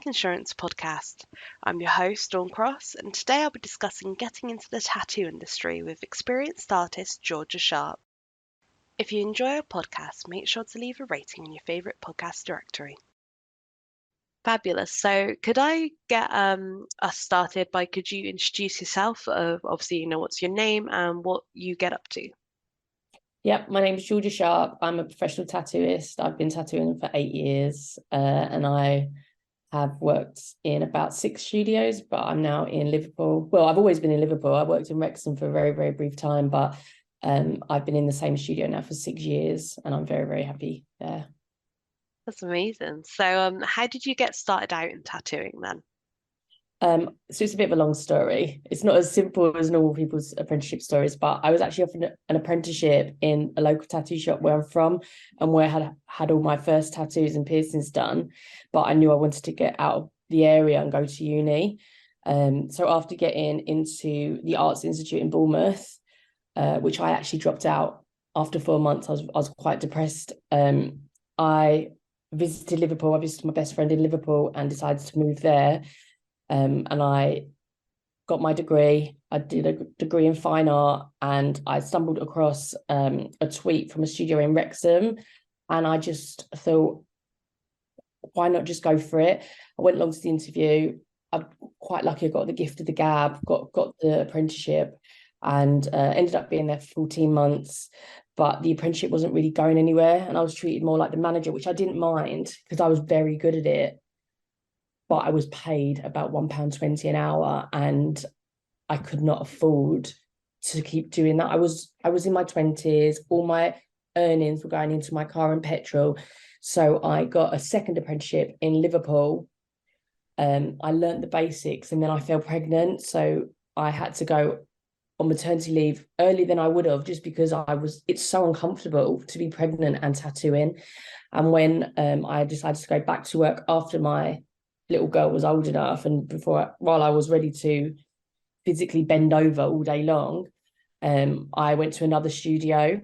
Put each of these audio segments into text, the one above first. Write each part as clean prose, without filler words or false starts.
Insync Insurance podcast. I'm your host, Dawn Cross, and today I'll be discussing getting into the tattoo industry with experienced artist Georgia Sharp. If you enjoy our podcast, make sure to leave a rating in your favourite podcast directory. Fabulous. So could I get us started by, could you introduce yourself? Obviously, what's your name and what you get up to? Yep, my name is Georgia Sharp. I'm a professional tattooist. I've been tattooing for 8 years, and I have worked in about 6 studios, but I'm now in Liverpool. Well, I've always been in Liverpool. I worked in Wrexham for a very, very brief time, but I've been in the same studio now for 6 years, and I'm very, very happy there. That's amazing. So how did you get started out in tattooing then? So it's a bit of a long story. It's not as simple as normal people's apprenticeship stories, but I was actually offered an apprenticeship in a local tattoo shop where I'm from and where I had all my first tattoos and piercings done, but I knew I wanted to get out of the area and go to uni. So after getting into the Arts Institute in Bournemouth, which I actually dropped out after 4 months, I was quite depressed. I visited Liverpool. I visited my best friend in Liverpool and decided to move there. And I got my degree. I did a degree in fine art, and I stumbled across a tweet from a studio in Wrexham, and I just thought, why not just go for it? I went along to the interview. I'm quite lucky I got the gift of the gab, got the apprenticeship, and ended up being there for 14 months. But the apprenticeship wasn't really going anywhere, and I was treated more like the manager, which I didn't mind because I was very good at it. But I was paid about £1.20 an hour, and I could not afford to keep doing that. I was in my 20s. All my earnings were going into my car and petrol. So I got a second apprenticeship in Liverpool. I learned the basics, and then I fell pregnant. So I had to go on maternity leave earlier than I would have, just because it's so uncomfortable to be pregnant and tattooing. And when I decided to go back to work after my little girl was old enough, and while I was ready to physically bend over all day long, I went to another studio,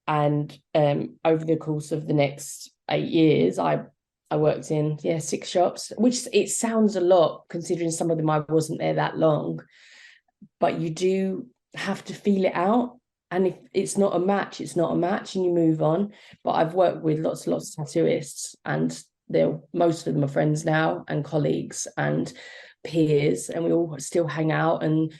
and over the course of the next 8 years, I worked in 6 shops, which it sounds a lot considering some of them I wasn't there that long, but you do have to feel it out. And if it's not a match, it's not a match, and you move on. But I've worked with lots of tattooists, and most of them are friends now, and colleagues and peers, and we all still hang out. And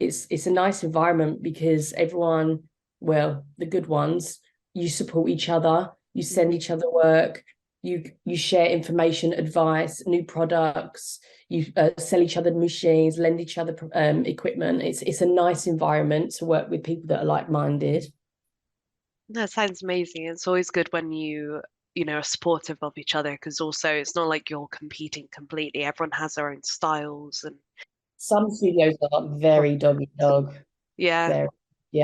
it's a nice environment because everyone, well, the good ones, you support each other, you send each other work, you share information, advice, new products, you sell each other machines, lend each other equipment. It's a nice environment to work with people that are like-minded. That sounds amazing. It's always good when you are supportive of each other, because also it's not like you're competing completely. Everyone has their own styles, and some studios are very dog eat dog. Yeah.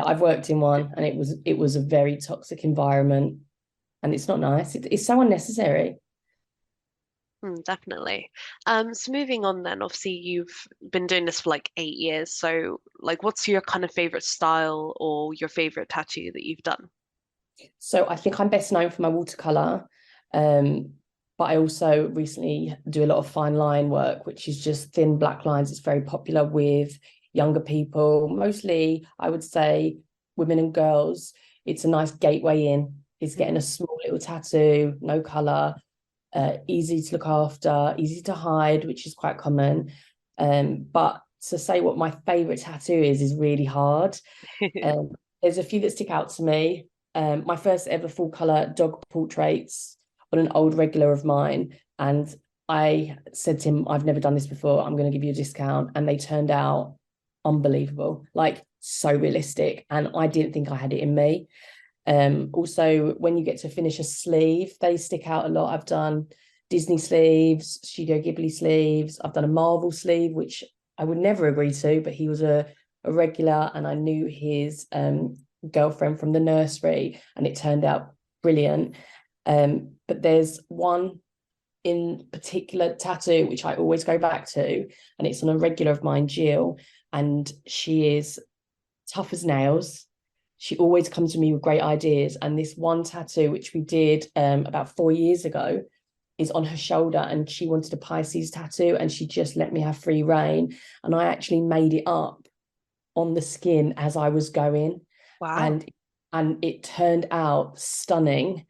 I've worked in one, and it was a very toxic environment, and it's not nice. It's so unnecessary. Definitely. So moving on then, obviously you've been doing this for like 8 years. So what's your kind of favorite style or your favorite tattoo that you've done? So I think I'm best known for my watercolor, but I also recently do a lot of fine line work, which is just thin black lines. It's very popular with younger people, mostly I would say women and girls. It's a nice gateway in. It's getting a small little tattoo, no color, easy to look after, easy to hide, which is quite common. But to say what my favorite tattoo is really hard. There's a few that stick out to me. My first ever full color dog portraits on an old regular of mine, and I said to him, I've never done this before, I'm going to give you a discount, and they turned out unbelievable, like so realistic, and I didn't think I had it in me. Also, when you get to finish a sleeve, they stick out a lot. I've done Disney sleeves, Studio Ghibli sleeves, I've done a Marvel sleeve, which I would never agree to, but he was a regular, and I knew his girlfriend from the nursery, and it turned out brilliant. But there's one in particular tattoo which I always go back to, and it's on a regular of mine, Jill, and she is tough as nails. She always comes to me with great ideas, and this one tattoo which we did about 4 years ago, is on her shoulder, and she wanted a Pisces tattoo, and she just let me have free reign. And I actually made it up on the skin as I was going. Wow. And it turned out stunning.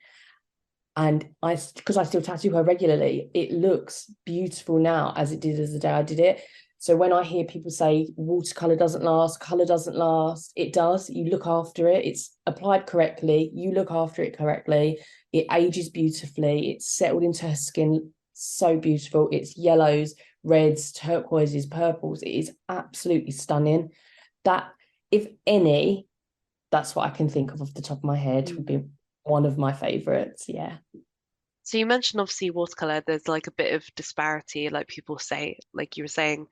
And because I still tattoo her regularly, it looks beautiful now as it did as the day I did it. So when I hear people say watercolor doesn't last, color doesn't last, it does. You look after it. It's applied correctly. You look after it correctly. It ages beautifully. It's settled into her skin so beautiful. It's yellows, reds, turquoises, purples. It is absolutely stunning. That, if any, that's what I can think of off the top of my head, would be one of my favorites. Yeah. So you mentioned obviously watercolor, there's like a bit of disparity, like people say, like you were saying,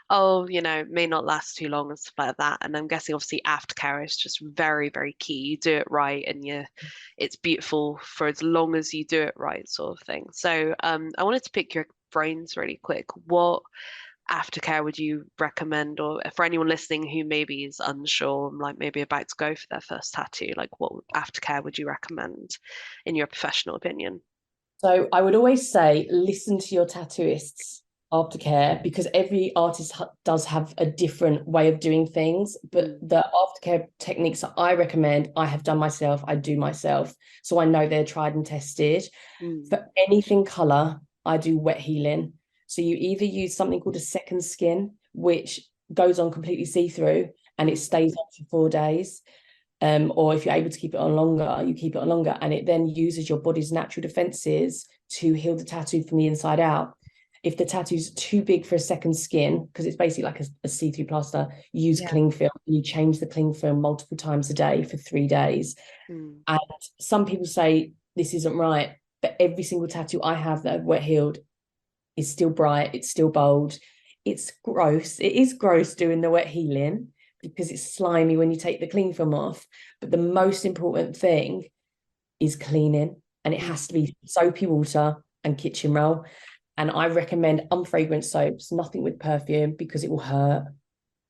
oh, it may not last too long and stuff like that. And I'm guessing obviously aftercare is just very, very key. You do it right and it's beautiful for as long as you do it right, sort of thing. So I wanted to pick your brains really quick. What aftercare would you recommend, or for anyone listening who maybe is unsure, like maybe about to go for their first tattoo, like what aftercare would you recommend in your professional opinion? So I would always say, listen to your tattooist's aftercare, because every artist does have a different way of doing things. But the aftercare techniques that I recommend, I have done myself, I do myself. So I know they're tried and tested. For anything color, I do wet healing. So you either use something called a second skin, which goes on completely see-through and it stays on for 4 days. Or if you're able to keep it on longer, you keep it on longer, and it then uses your body's natural defenses to heal the tattoo from the inside out. If the tattoo's too big for a second skin, because it's basically like a see-through plaster, you use cling film. You change the cling film multiple times a day for 3 days. And some people say this isn't right, but every single tattoo I have that I've wet healed is still bright, it's still bold. It's gross. It is gross doing the wet healing because it's slimy when you take the cling film off. But the most important thing is cleaning, and it has to be soapy water and kitchen roll. And I recommend unfragrant soaps, nothing with perfume, because it will hurt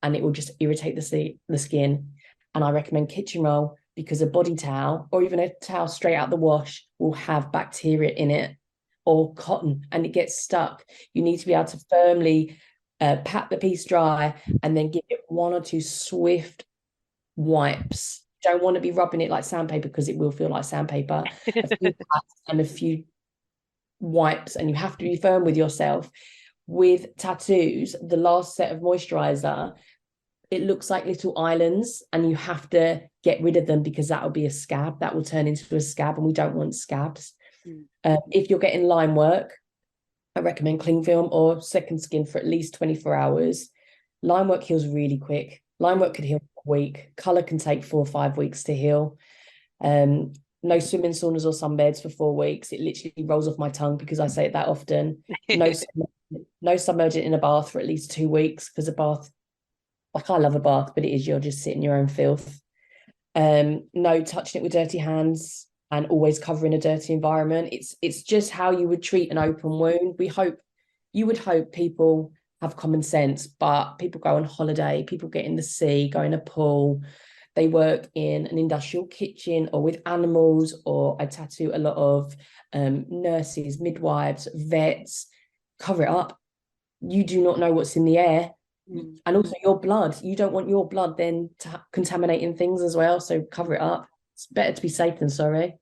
and it will just irritate the skin. And I recommend kitchen roll because a body towel or even a towel straight out the wash will have bacteria in it, or cotton, and it gets stuck. You need to be able to firmly pat the piece dry and then give it 1 or 2 swift wipes. Don't want to be rubbing it like sandpaper, because it will feel like sandpaper. A few pats and a few wipes, and you have to be firm with yourself. With tattoos, the last set of moisturizer, it looks like little islands, and you have to get rid of them because that will be a scab. That will turn into a scab, and we don't want scabs. If you're getting line work, I recommend cling film or second skin for at least 24 hours. Line work heals really quick. Line work could heal a week. Color can take 4 or 5 weeks to heal. No swimming saunas or sunbeds for 4 weeks. It literally rolls off my tongue because I say it that often. No submerging in a bath for at least 2 weeks, because a bath, like, I love a bath, but it is, you're just sitting in your own filth. No touching it with dirty hands, and always covering a dirty environment. It's just how you would treat an open wound. You would hope people have common sense, but people go on holiday, people get in the sea, go in a pool, they work in an industrial kitchen or with animals, or I tattoo a lot of nurses, midwives, vets. Cover it up. You do not know what's in the air. And also your blood. You don't want your blood then contaminating things as well. So cover it up. It's better to be safe than sorry.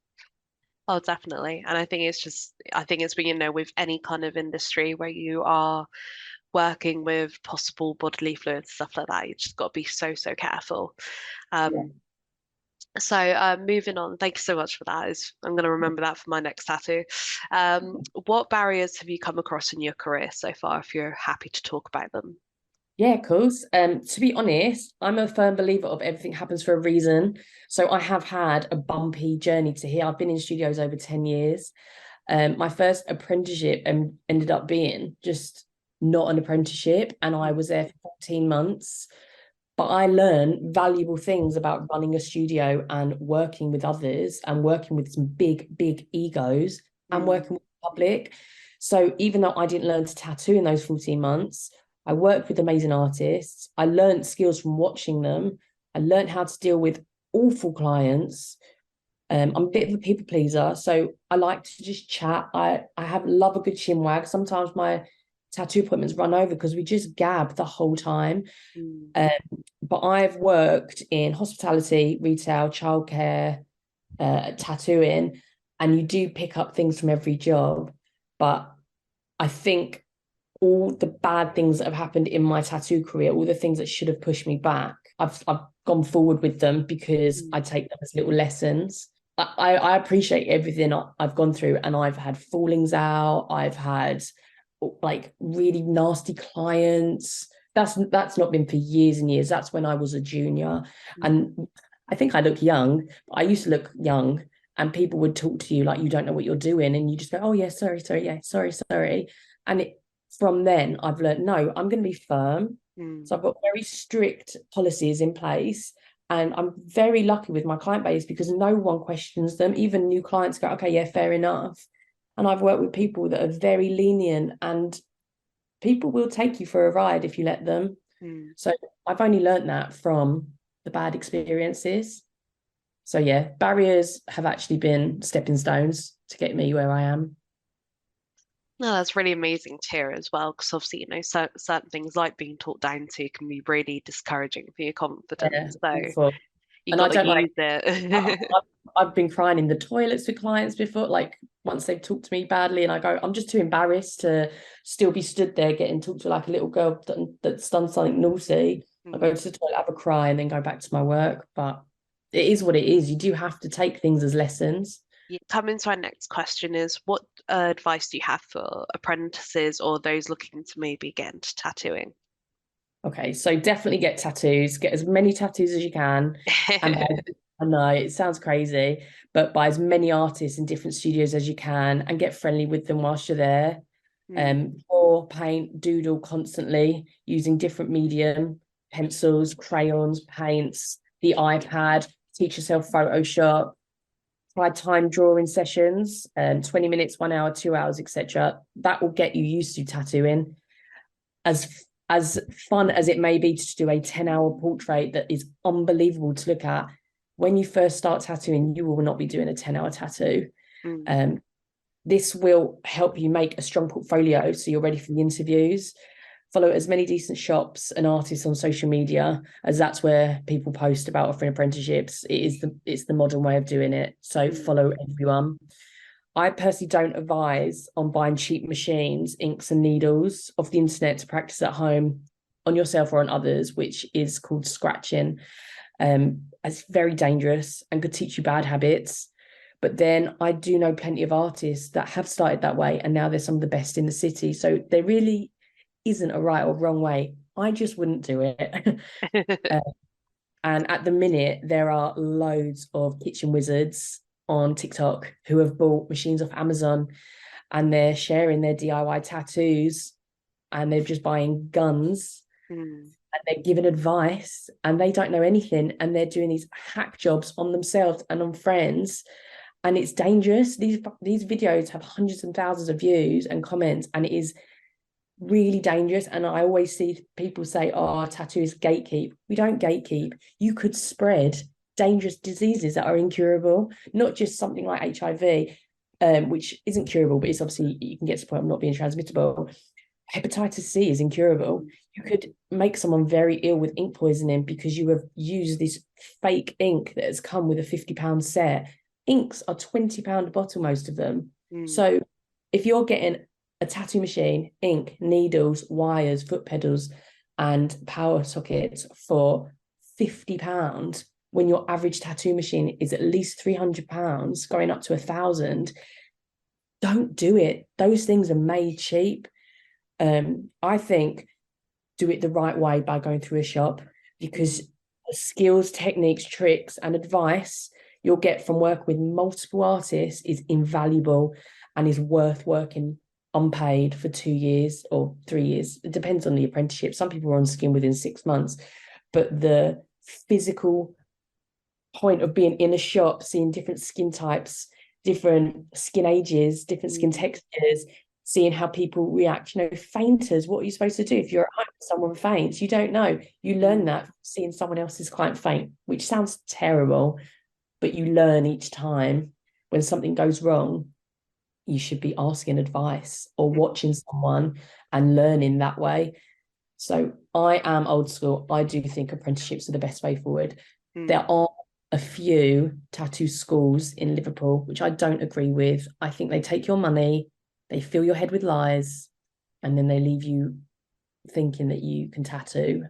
Oh, definitely. And I think it's when, with any kind of industry where you are working with possible bodily fluids, stuff like that, you just got to be so, so careful. Yeah. So moving on, thank you so much for that. I'm going to remember that for my next tattoo. What barriers have you come across in your career so far, if you're happy to talk about them? Yeah, of course. To be honest, I'm a firm believer of everything happens for a reason. So I have had a bumpy journey to here. I've been in studios over 10 years. My first apprenticeship ended up being just not an apprenticeship, and I was there for 14 months. But I learned valuable things about running a studio and working with others and working with some big, big egos and working with the public. So even though I didn't learn to tattoo in those 14 months, I worked with amazing artists. I learned skills from watching them. I learned how to deal with awful clients. I'm a bit of a people pleaser, so I like to just chat. I love a good chin wag. Sometimes my tattoo appointments run over because we just gab the whole time. Mm. Um, but I've worked in hospitality, retail, childcare, tattooing, and you do pick up things from every job. But I think all the bad things that have happened in my tattoo career, all the things that should have pushed me back, I've gone forward with them because I take them as little lessons. I appreciate everything I've gone through, and I've had fallings out. I've had like really nasty clients. That's not been for years and years. That's when I was a junior, and I think I look young. But I used to look young, and people would talk to you like you don't know what you're doing, and you just go, "Oh yeah, sorry, sorry, yeah, sorry, sorry," and from then I've learned, no, I'm going to be firm. So I've got very strict policies in place. And I'm very lucky with my client base because no one questions them. Even new clients go, okay, yeah, fair enough. And I've worked with people that are very lenient, and people will take you for a ride if you let them. So I've only learned that from the bad experiences. So yeah, barriers have actually been stepping stones to get me where I am. No, that's really amazing to hear as well, because obviously, certain things like being talked down to can be really discouraging for your Yeah, confidence. So awful. you And I got to don't like, use it. I've been crying in the toilets with clients before, like once they've talked to me badly, and I go, I'm just too embarrassed to still be stood there getting talked to like a little girl that's done something naughty. I go to the toilet, have a cry, and then go back to my work. But it is what it is. You do have to take things as lessons. Yeah, coming to our next question is, what advice do you have for apprentices or those looking to maybe get into tattooing? Okay, so definitely get tattoos. Get as many tattoos as you can, and I know it sounds crazy, but buy as many artists in different studios as you can, and get friendly with them whilst you're there. Draw, paint, doodle constantly using different medium, pencils, crayons, paints, the iPad. Teach yourself Photoshop. Try time drawing sessions, 20 minutes, 1 hour, 2 hours, etc. That will get you used to tattooing. As fun as it may be to do a 10-hour portrait that is unbelievable to look at, when you first start tattooing, you will not be doing a 10-hour tattoo. This will help you make a strong portfolio so you're ready for the interviews. Follow as many decent shops and artists on social media, as that's where people post about offering apprenticeships. It's the modern way of doing it. So follow everyone. I personally don't advise on buying cheap machines, inks and needles off the internet to practice at home on yourself or on others, which is called scratching. It's very dangerous and could teach you bad habits. But then I do know plenty of artists that have started that way, and now they're some of the best in the city. So there really isn't a right or wrong way. I just wouldn't do it. And at the minute, there are loads of kitchen wizards on TikTok who have bought machines off Amazon, and they're sharing their DIY tattoos, and they're just buying guns and they're giving advice, and they don't know anything, and they're doing these hack jobs on themselves and on friends, and it's dangerous. These videos have hundreds and thousands of views and comments, and it is really dangerous. And I always see people say, oh, tattoos gatekeep. We don't gatekeep. You could spread dangerous diseases that are incurable, not just something like HIV, which isn't curable, but it's obviously, you can get to the point of not being transmittable. Hepatitis C is incurable. You could make someone very ill with ink poisoning because you have used this fake ink that has come with a £50 set. Inks are £20 a bottle, most of them. So if you're getting a tattoo machine, ink, needles, wires, foot pedals, and power sockets for £50, when your average tattoo machine is at least £300, going up to £1,000, don't do it. Those things are made cheap. I think do it the right way by going through a shop, because the skills, techniques, tricks, and advice you'll get from working with multiple artists is invaluable and is worth working unpaid for 2 years or 3 years. It depends on the apprenticeship. Some people are on skin within 6 months, but the physical point of being in a shop, seeing different skin types, different skin ages, different skin textures, seeing how people react. Fainters, what are you supposed to do if you're at home and someone faints? You don't know. You learn that seeing someone else's client faint, which sounds terrible, but you learn each time. When something goes wrong, you should be asking advice or watching someone and learning that way. So I am old school. I do think apprenticeships are the best way forward. There are a few tattoo schools in Liverpool, which I don't agree with. I think they take your money, they fill your head with lies, and then they leave you thinking that you can tattoo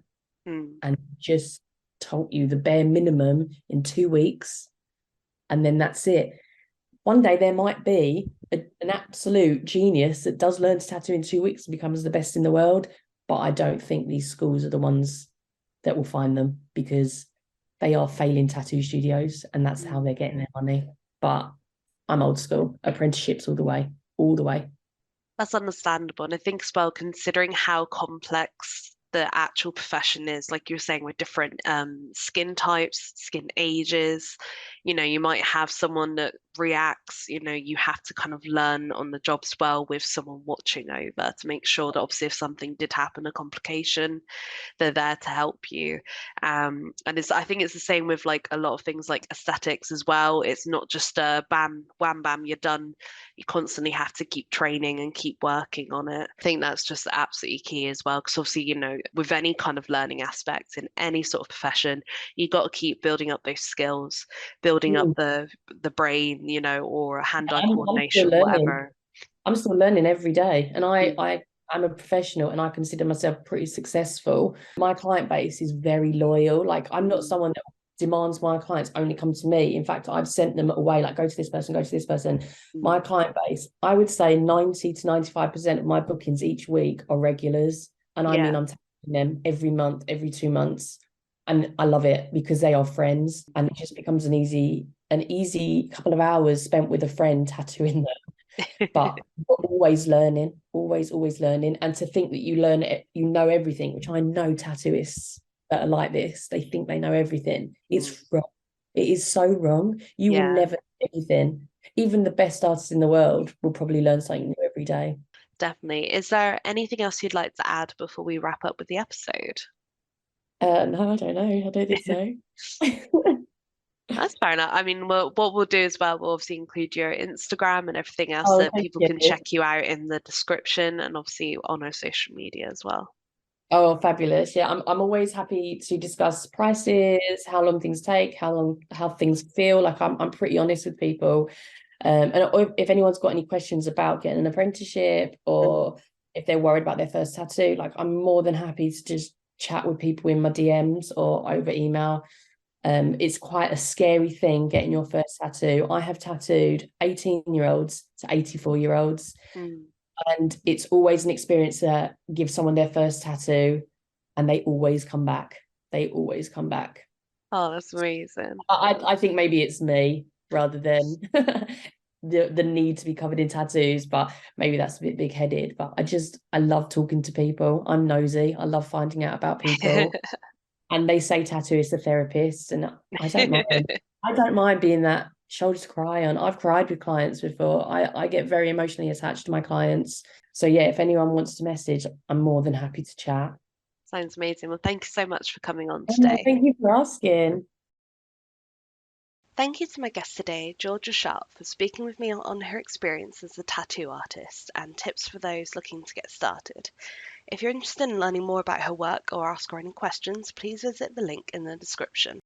and just told you the bare minimum in 2 weeks, and then that's it. One day there might be an absolute genius that does learn to tattoo in 2 weeks and becomes the best in the world, but I don't think these schools are the ones that will find them, because they are failing tattoo studios and that's how they're getting their money. But I'm old school, apprenticeships all the way, all the way. That's understandable. And I think as well, considering how complex the actual profession is, like you're saying, with different skin types, skin ages, you might have someone that reacts, you have to kind of learn on the job as well with someone watching over to make sure that obviously if something did happen, a complication, they're there to help you. And I think it's the same with like a lot of things like aesthetics as well. It's not just a bam, wham, bam, you're done. You constantly have to keep training and keep working on it. I think that's just absolutely key as well. Because obviously, with any kind of learning aspect in any sort of profession, you got to keep building up those skills, building up the brain, or hand-eye I'm still coordination, learning. whatever. I'm still learning every day. And I'm a professional and I consider myself pretty successful. My client base is very loyal. Like, I'm not someone that demands my clients only come to me. In fact, I've sent them away, like, go to this person, go to this person. My client base, I would say 90 to 95% of my bookings each week are regulars. And I mean, Yeah. I'm taking them every month, every 2 months. And I love it because they are friends, and it just becomes an easy couple of hours spent with a friend tattooing them. But always learning, always learning. And to think that you learn it, you know everything, which I know tattooists that are like this, they think they know everything. It's wrong. It is so wrong. You will Yeah, never know everything. Even the best artists in the world will probably learn something new every day. definitely. Is there anything else you'd like to add before we wrap up with the episode? No, I don't know. I don't think so. That's fair enough. I mean, what we'll do as well, we'll obviously include your Instagram and everything else Oh, that thank people you. can check you out in the description and obviously on our social media as well. Oh, fabulous. Yeah, I'm always happy to discuss prices, how long things take, how things feel. Like, I'm pretty honest with people. And if anyone's got any questions about getting an apprenticeship, or if they're worried about their first tattoo, like, I'm more than happy to just chat with people in my DMs or over email. It's quite a scary thing getting your first tattoo. I have tattooed 18-year-olds to 84-year-olds, Mm. and it's always an experience to give someone their first tattoo, and they always come back. They always come back. Oh, that's amazing. I think maybe it's me rather than the need to be covered in tattoos, but maybe that's a bit big-headed. But I love talking to people. I'm nosy. I love finding out about people. And they say tattoo is a therapist, and I don't mind. I don't mind being that shoulder to cry on. I've cried with clients before. I get very emotionally attached to my clients. So yeah, if anyone wants to message, I'm more than happy to chat. Sounds amazing. Well, thank you so much for coming on Oh, today. thank you for asking. Thank you to my guest today, Georgia Sharp, for speaking with me on her experience as a tattoo artist and tips for those looking to get started. If you're interested in learning more about her work or ask her any questions, please visit the link in the description.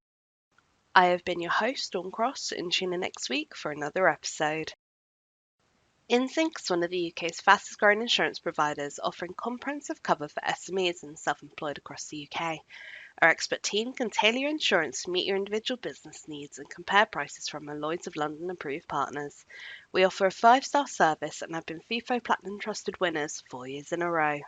I have been your host, Dawn Cross, and tune in next week for another episode. Insync is one of the UK's fastest growing insurance providers, offering comprehensive cover for SMEs and self-employed across the UK. Our expert team can tailor your insurance to meet your individual business needs and compare prices from our Lloyd's of London approved partners. We offer a 5-star service and have been FIFO Platinum Trusted winners 4 years in a row.